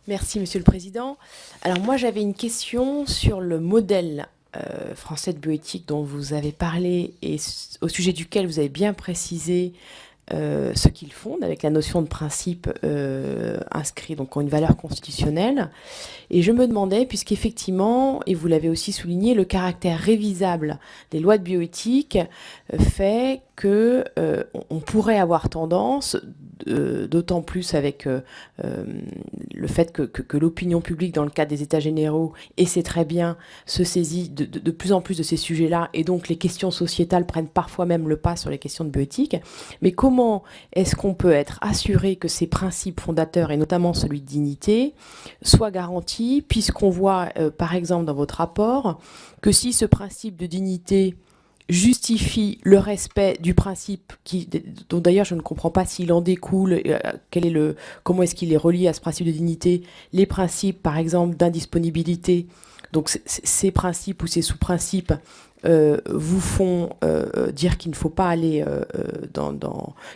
Merci, Monsieur le Président. Alors moi, j'avais une question sur le modèle français de bioéthique dont vous avez parlé et au sujet duquel vous avez bien précisé ce qu'ils fondent avec la notion de principe inscrit donc en une valeur constitutionnelle. Et je me demandais, puisqu'effectivement, et vous l'avez aussi souligné, le caractère révisable des lois de bioéthique fait que on pourrait avoir tendance, d'autant plus avec le fait que l'opinion publique, dans le cadre des États généraux, et c'est très bien, se saisit de plus en plus de ces sujets-là, et donc les questions sociétales prennent parfois même le pas sur les questions de bioéthique. Mais comment est-ce qu'on peut être assuré que ces principes fondateurs, et notamment celui de dignité, soient garantis, puisqu'on voit, par exemple, dans votre rapport, que si ce principe de dignité justifie le respect du principe dont d'ailleurs je ne comprends pas s'il en découle, comment est-ce qu'il est relié à ce principe de dignité, les principes par exemple d'indisponibilité, donc ces principes ou ces sous-principes vous font dire qu'il ne faut pas aller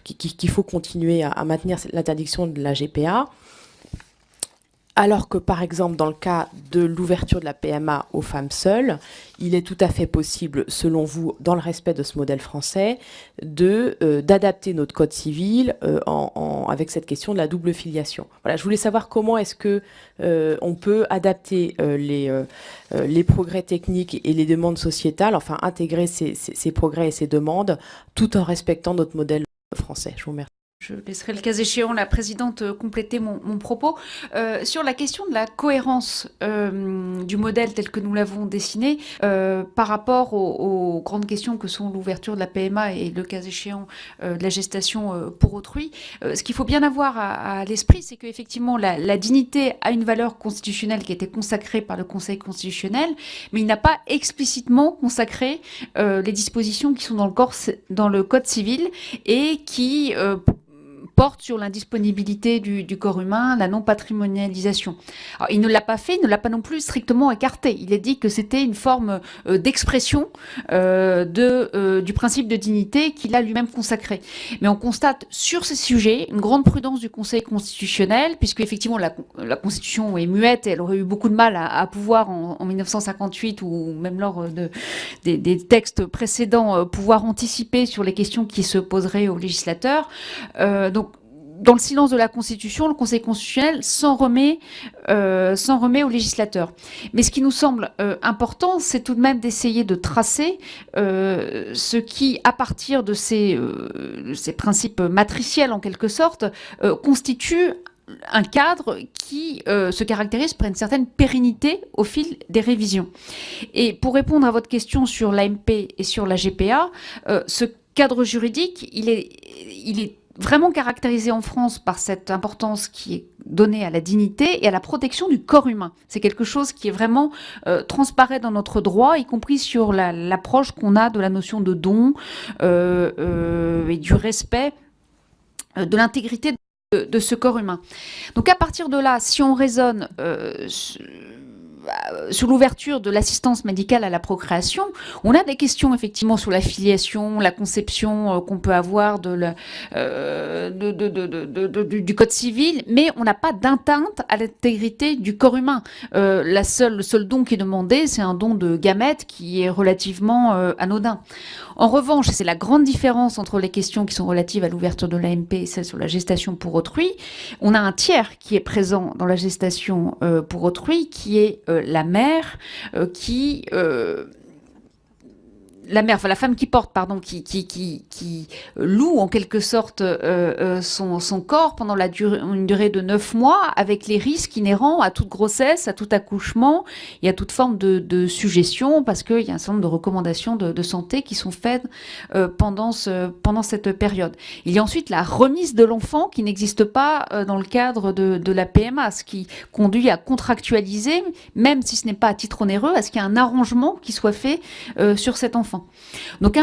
qu'il faut continuer à maintenir l'interdiction de la GPA. Alors que, par exemple, dans le cas de l'ouverture de la PMA aux femmes seules, il est tout à fait possible, selon vous, dans le respect de ce modèle français, d'adapter notre code civil avec cette question de la double filiation. Voilà, je voulais savoir comment est-ce que on peut adapter les progrès techniques et les demandes sociétales, enfin intégrer ces progrès et ces demandes, tout en respectant notre modèle français. Je vous remercie. Je laisserai le cas échéant la présidente compléter mon propos. Sur la question de la cohérence du modèle tel que nous l'avons dessiné par rapport aux grandes questions que sont l'ouverture de la PMA et le cas échéant de la gestation pour autrui, ce qu'il faut bien avoir à l'esprit, c'est qu'effectivement la dignité a une valeur constitutionnelle qui a été consacrée par le Conseil constitutionnel, mais il n'a pas explicitement consacré les dispositions qui sont dans le Code civil et qui porte sur l'indisponibilité du corps humain, la non-patrimonialisation. Alors, il ne l'a pas fait, il ne l'a pas non plus strictement écarté. Il a dit que c'était une forme d'expression du principe de dignité qu'il a lui-même consacré. Mais on constate sur ces sujets une grande prudence du Conseil constitutionnel, puisque effectivement la Constitution est muette et elle aurait eu beaucoup de mal à pouvoir en 1958 ou même lors des textes précédents pouvoir anticiper sur les questions qui se poseraient aux législateurs. Donc dans le silence de la Constitution, le Conseil constitutionnel s'en remet au législateur. Mais ce qui nous semble important, c'est tout de même d'essayer de tracer ce qui, à partir de ces principes matriciels en quelque sorte, constitue un cadre qui se caractérise par une certaine pérennité au fil des révisions. Et pour répondre à votre question sur l'AMP et sur la GPA, ce cadre juridique, il est vraiment caractérisé en France par cette importance qui est donnée à la dignité et à la protection du corps humain. C'est quelque chose qui est vraiment transparaît dans notre droit, y compris sur l'approche qu'on a de la notion de don et du respect de l'intégrité de ce corps humain. Donc à partir de là, si on raisonne sur l'ouverture de l'assistance médicale à la procréation, on a des questions effectivement sur la filiation, la conception qu'on peut avoir du code civil, mais on n'a pas d'atteinte à l'intégrité du corps humain. Le seul don qui est demandé, c'est un don de gamètes qui est relativement anodin. En revanche, c'est la grande différence entre les questions qui sont relatives à l'ouverture de l'AMP et celles sur la gestation pour autrui. On a un tiers qui est présent dans la gestation pour autrui, qui est la mère, la femme qui porte, pardon, qui loue en quelque sorte son corps pendant une durée de 9 mois, avec les risques inhérents à toute grossesse, à tout accouchement et à toute forme de suggestion, parce qu'il y a un certain nombre de recommandations de santé qui sont faites pendant cette période. Il y a ensuite la remise de l'enfant qui n'existe pas dans le cadre de la PMA, ce qui conduit à contractualiser, même si ce n'est pas à titre onéreux, à ce qu'il y ait un arrangement qui soit fait sur cet enfant. enfants. Donc,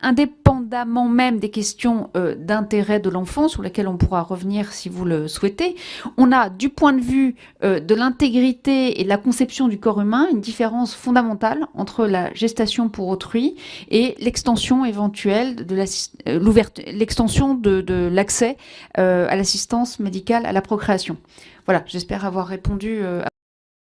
indépendamment même des questions d'intérêt de l'enfant, sur lesquelles on pourra revenir si vous le souhaitez, on a, du point de vue de l'intégrité et de la conception du corps humain, une différence fondamentale entre la gestation pour autrui et l'extension éventuelle de l'extension de l'accès à l'assistance médicale à la procréation. Voilà, j'espère avoir répondu